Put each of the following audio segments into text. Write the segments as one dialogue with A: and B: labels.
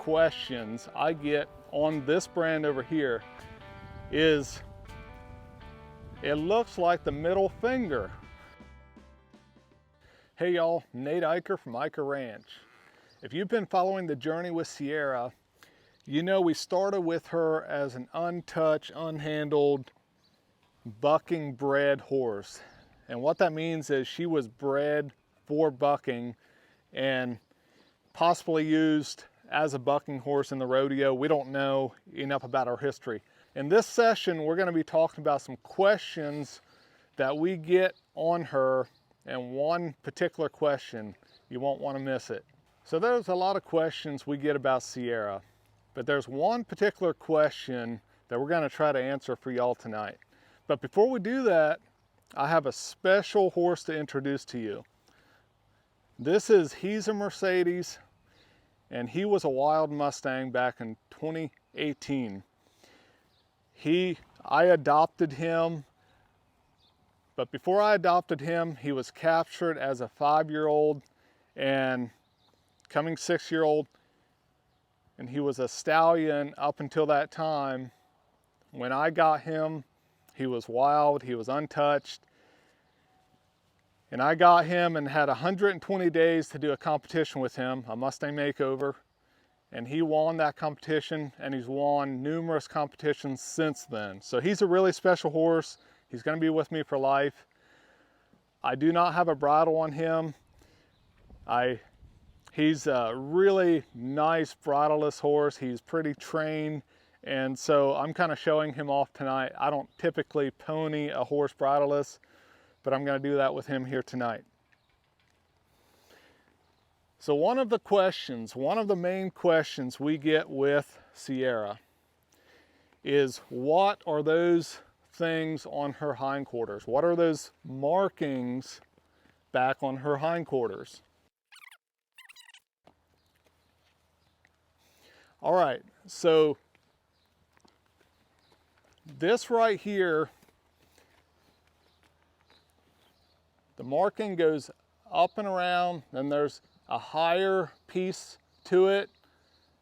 A: questions I get on this brand over here is, it looks like the middle finger. Hey y'all, Nate Eicher from Eicher Ranch. If you've been following the journey with Sierra, you know we started with her as an untouched, unhandled, bucking bred horse. And what that means is she was bred for bucking and possibly used as a bucking horse in the rodeo. We don't know enough about her history. In this session, we're going to be talking about some questions that we get on her, and one particular question, you won't want to miss it. So there's a lot of questions we get about Sierra, but there's one particular question that we're going to try to answer for y'all tonight. But before we do that, I have a special horse to introduce to you. He's a Mercedes, and he was a wild Mustang back in 2018. I adopted him, but before I adopted him, he was captured as a 5-year-old and coming 6-year-old, and he was a stallion up until that time. When I got him, he was wild, he was untouched, and I got him and had 120 days to do a competition with him, a Mustang makeover, and he won that competition, and he's won numerous competitions since then. So he's a really special horse. He's going to be with me for life. I do not have a bridle on him. He's a really nice bridleless horse. He's pretty trained, and so I'm kind of showing him off tonight. I don't typically pony a horse bridleless, but I'm going to do that with him here tonight. So one of the main questions we get with Sierra is, what are those things on her hindquarters? What are those markings back on her hindquarters? All right, so this right here, the marking goes up and around, then there's a higher piece to it,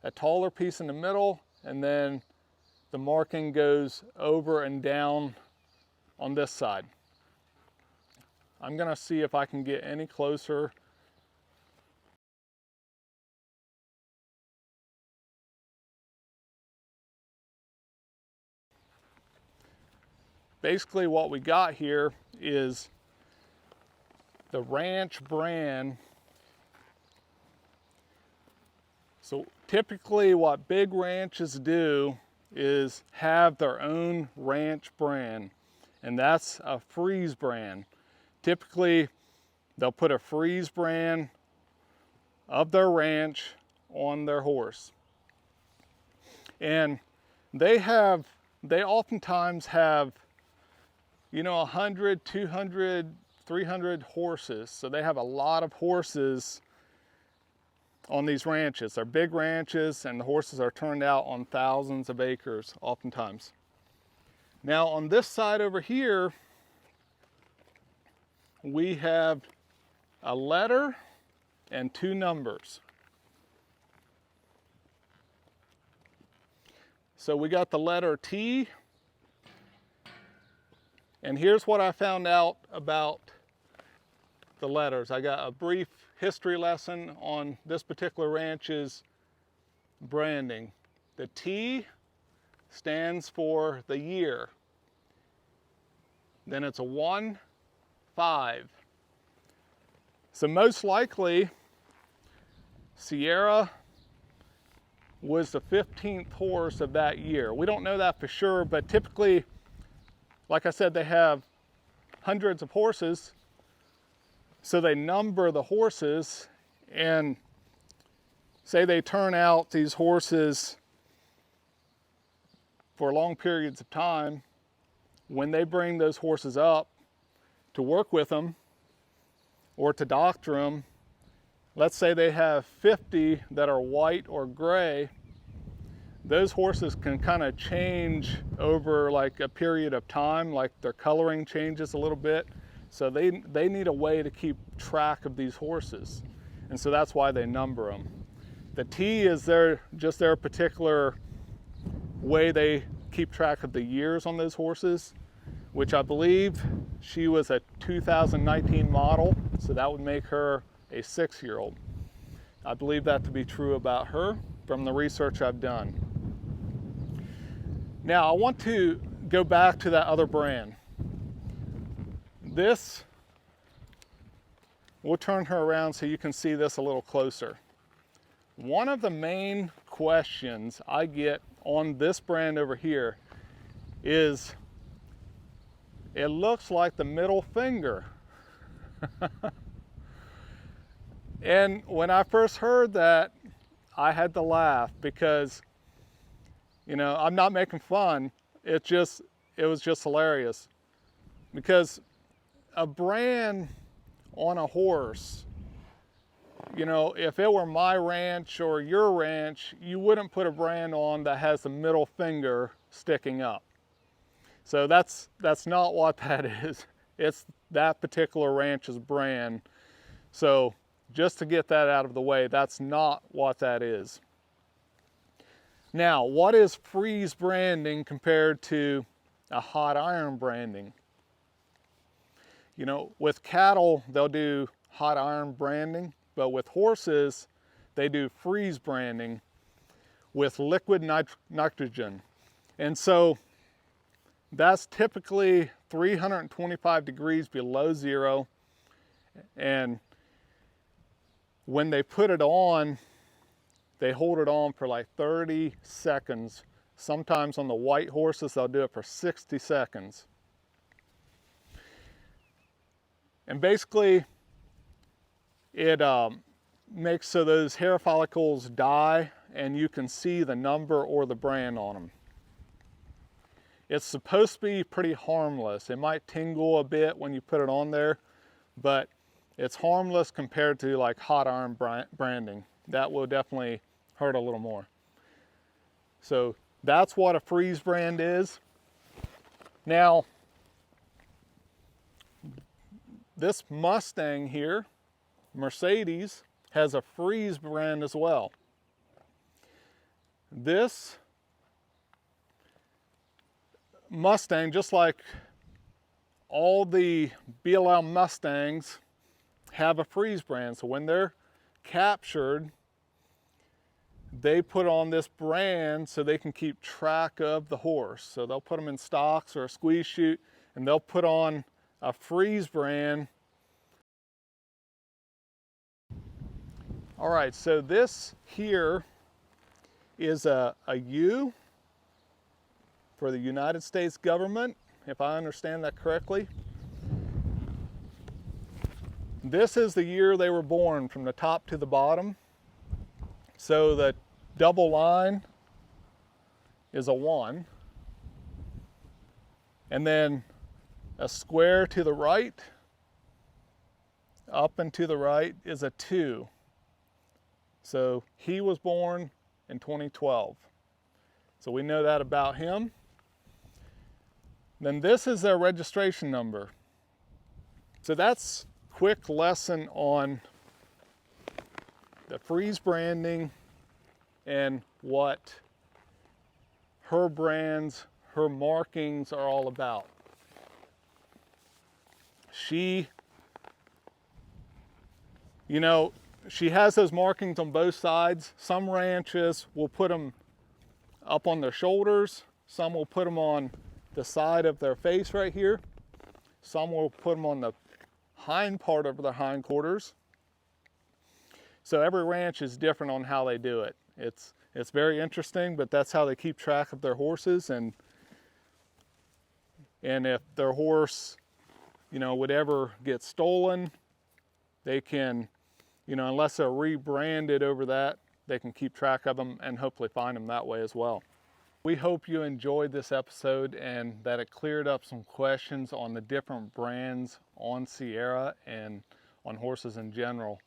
A: a taller piece in the middle, and then the marking goes over and down on this side. I'm gonna see if I can get any closer. Basically what we got here is the ranch brand. So typically what big ranches do is have their own ranch brand, and that's a freeze brand. Typically they'll put a freeze brand of their ranch on their horse. And they oftentimes have, 100, 200, 300 horses. So they have a lot of horses on these ranches. They're big ranches, and the horses are turned out on thousands of acres oftentimes. Now on this side over here, we have a letter and 2 numbers. So we got the letter T, and here's what I found out about the letters. I got a brief history lesson on this particular ranch's branding. The T stands for the year. Then it's a 1, 5. So most likely, Sierra was the 15th horse of that year. We don't know that for sure, but typically, like I said, they have hundreds of horses. So they number the horses, and say they turn out these horses for long periods of time. When they bring those horses up to work with them or to doctor them, let's say they have 50 that are white or gray, those horses can kind of change over like a period of time, like their coloring changes a little bit. So they need a way to keep track of these horses. And so that's why they number them. The T is just their particular way they keep track of the years on those horses, which I believe she was a 2019 model, so that would make her a 6-year-old. I believe that to be true about her from the research I've done. Now I want to go back to that other brand. This, we'll turn her around so you can see this a little closer. One of the main questions I get on this brand over here is, it looks like the middle finger. And when I first heard that, I had to laugh because, you know, I'm not making fun. It was just hilarious. Because a brand on a horse, you know, if it were my ranch or your ranch, you wouldn't put a brand on that has the middle finger sticking up. So that's not what that is. It's that particular ranch's brand. So just to get that out of the way, that's not what that is. Now, what is freeze branding compared to a hot iron branding? You know, with cattle, they'll do hot iron branding, but with horses, they do freeze branding with liquid nitrogen. And so that's typically 325 degrees below zero. And when they put it on, they hold it on for like 30 seconds. Sometimes on the white horses, they'll do it for 60 seconds. And basically, it makes so those hair follicles die and you can see the number or the brand on them. It's supposed to be pretty harmless. It might tingle a bit when you put it on there, but it's harmless compared to like hot iron branding. That will definitely hurt a little more. So that's what a freeze brand is. Now, this Mustang here, Mercedes, has a freeze brand as well. This Mustang, just like all the BLL Mustangs, have a freeze brand. So when they're captured, they put on this brand so they can keep track of the horse. So they'll put them in stocks or a squeeze chute, and they'll put on a freeze brand. All right, so this here is a U for the United States government, if I understand that correctly. This is the year they were born from the top to the bottom. So the double line is a 1. And then a square to the right, up and to the right, is a 2. So he was born in 2012. So we know that about him. Then this is their registration number. So that's a quick lesson on the freeze branding and what her brands, her markings are all about. She, you know, she has those markings on both sides. Some ranches will put them up on their shoulders. Some will put them on the side of their face right here. Some will put them on the hind part of their hindquarters. So every ranch is different on how they do it. It's very interesting, but that's how they keep track of their horses. And if their horse, you know, would ever get stolen, they can, you know, unless they're rebranded over that, they can keep track of them and hopefully find them that way as well. We hope you enjoyed this episode and that it cleared up some questions on the different brands on Sierra and on horses in general.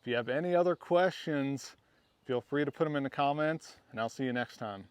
A: If you have any other questions, feel free to put them in the comments, and I'll see you next time.